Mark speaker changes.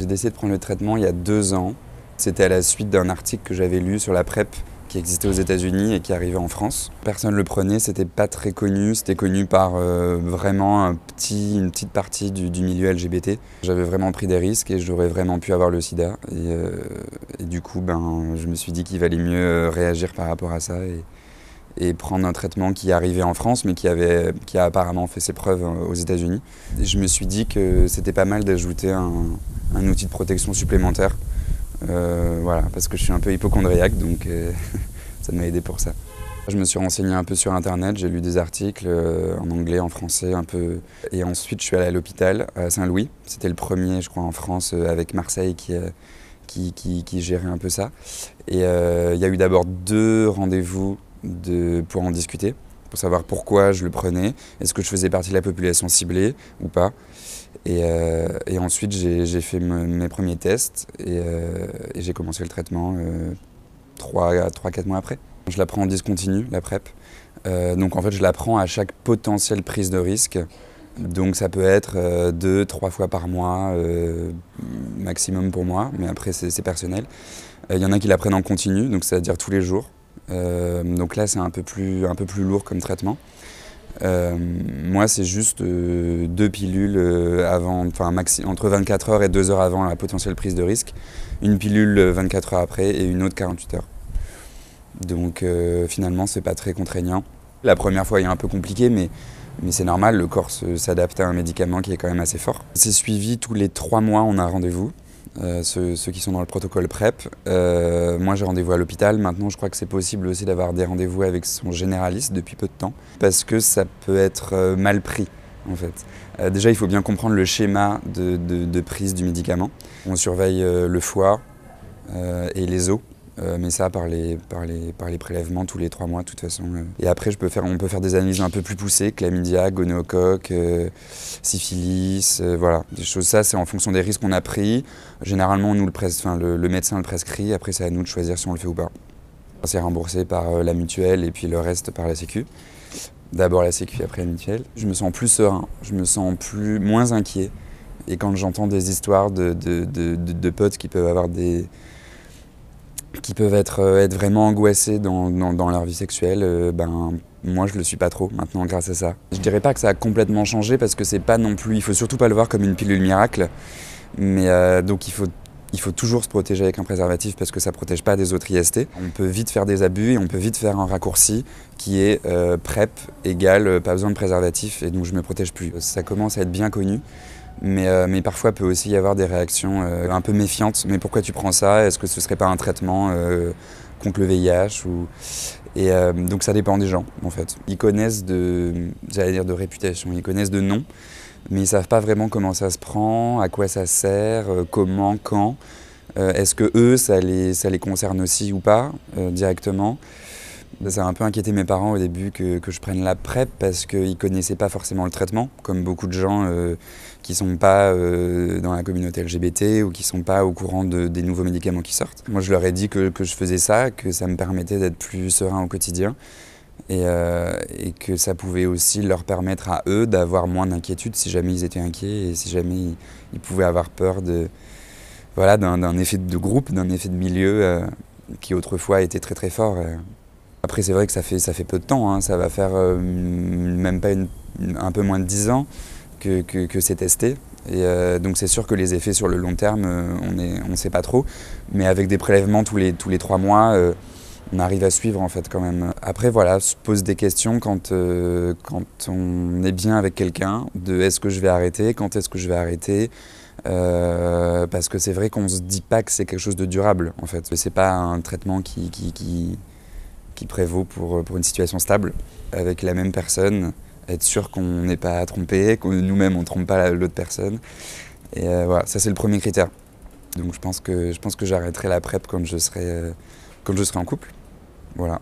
Speaker 1: J'ai décidé de prendre le traitement il y a 2 ans. C'était à la suite d'un article que j'avais lu sur la PrEP qui existait aux États-Unis et qui arrivait en France. Personne ne le prenait, c'était pas très connu, c'était connu par vraiment une petite partie du milieu LGBT. J'avais vraiment pris des risques et j'aurais vraiment pu avoir le sida. Et du coup, je me suis dit qu'il valait mieux réagir par rapport à ça et prendre un traitement qui arrivait en France mais qui a apparemment fait ses preuves aux États-Unis. Je me suis dit que c'était pas mal d'ajouter un outil de protection supplémentaire. Voilà, parce que je suis un peu hypocondriaque, donc ça m'a aidé pour ça. Je me suis renseigné un peu sur internet, j'ai lu des articles en anglais, en français un peu. Et ensuite je suis allé à l'hôpital à Saint-Louis. C'était le premier, je crois, en France avec Marseille qui gérait un peu ça. Et il y a eu d'abord 2 rendez-vous pour en discuter, pour savoir pourquoi je le prenais, est-ce que je faisais partie de la population ciblée ou pas. Et ensuite, j'ai fait mes premiers tests et j'ai commencé le traitement 3-4 mois après. Je la prends en discontinu, la PrEP. Donc en fait, je la prends à chaque potentielle prise de risque. Donc ça peut être 2-3 fois par mois, maximum pour moi, mais après c'est personnel. Il y en a qui la prennent en continu, donc c'est-à-dire tous les jours. Donc là, c'est un peu plus lourd comme traitement. Moi, c'est juste 2 pilules entre 24 heures et 2 heures avant la potentielle prise de risque. Une pilule 24 heures après et une autre 48 heures. Donc finalement, c'est pas très contraignant. La première fois, il est un peu compliqué, mais c'est normal, le corps s'adapte à un médicament qui est quand même assez fort. C'est suivi tous les 3 mois, on a un rendez-vous. Ceux qui sont dans le protocole PrEP. Moi j'ai rendez-vous à l'hôpital. Maintenant je crois que c'est possible aussi d'avoir des rendez-vous avec son généraliste depuis peu de temps parce que ça peut être mal pris en fait. Déjà il faut bien comprendre le schéma de prise du médicament. On surveille le foie et les os. Mais ça par les prélèvements tous les 3 mois de toute façon. Et après on peut faire des analyses un peu plus poussées, chlamydia, gonocoque, syphilis, voilà. Des choses, ça c'est en fonction des risques qu'on a pris. Généralement le médecin le prescrit, après c'est à nous de choisir si on le fait ou pas. C'est remboursé par la mutuelle et puis le reste par la sécu. D'abord la sécu, après la mutuelle. Je me sens plus serein, je me sens moins inquiet. Et quand j'entends des histoires de potes qui peuvent avoir qui peuvent être vraiment angoissés dans leur vie sexuelle, moi je le suis pas trop maintenant grâce à ça. Je dirais pas que ça a complètement changé parce que c'est pas non plus, il faut surtout pas le voir comme une pilule miracle, mais donc il faut toujours se protéger avec un préservatif parce que ça protège pas des autres IST. On peut vite faire des abus et on peut vite faire un raccourci qui est PrEP égale pas besoin de préservatif et donc je me protège plus. Ça commence à être bien connu. Mais parfois, il peut aussi y avoir des réactions un peu méfiantes. Mais pourquoi tu prends ça? Est-ce que ce ne serait pas un traitement contre le VIH donc ça dépend des gens, en fait. Ils connaissent de réputation, ils connaissent de nom, mais ils ne savent pas vraiment comment ça se prend, à quoi ça sert, comment, quand. Est-ce que eux, ça les concerne aussi ou pas, directement? Ça a un peu inquiété mes parents au début que je prenne la PrEP parce qu'ils ne connaissaient pas forcément le traitement, comme beaucoup de gens qui ne sont pas dans la communauté LGBT ou qui ne sont pas au courant des nouveaux médicaments qui sortent. Moi je leur ai dit que je faisais ça, que ça me permettait d'être plus serein au quotidien et que ça pouvait aussi leur permettre à eux d'avoir moins d'inquiétude si jamais ils étaient inquiets et si jamais ils pouvaient avoir peur d'un effet de groupe, d'un effet de milieu qui autrefois était très très fort. Après, c'est vrai que ça fait peu de temps, hein. Ça va faire même pas un peu moins de 10 ans que c'est testé. Et donc c'est sûr que les effets sur le long terme, on ne sait pas trop. Mais avec des prélèvements tous les 3 mois, on arrive à suivre en fait quand même. Après voilà, se pose des questions quand on est bien avec quelqu'un, de est-ce que je vais arrêter, quand est-ce que je vais arrêter. Parce que c'est vrai qu'on ne se dit pas que c'est quelque chose de durable en fait. C'est pas un traitement qui prévaut pour une situation stable, avec la même personne, être sûr qu'on n'est pas trompé, que nous-mêmes on ne trompe pas l'autre personne. Et voilà, ça c'est le premier critère. Donc je pense que j'arrêterai la PrEP quand je serai en couple. Voilà.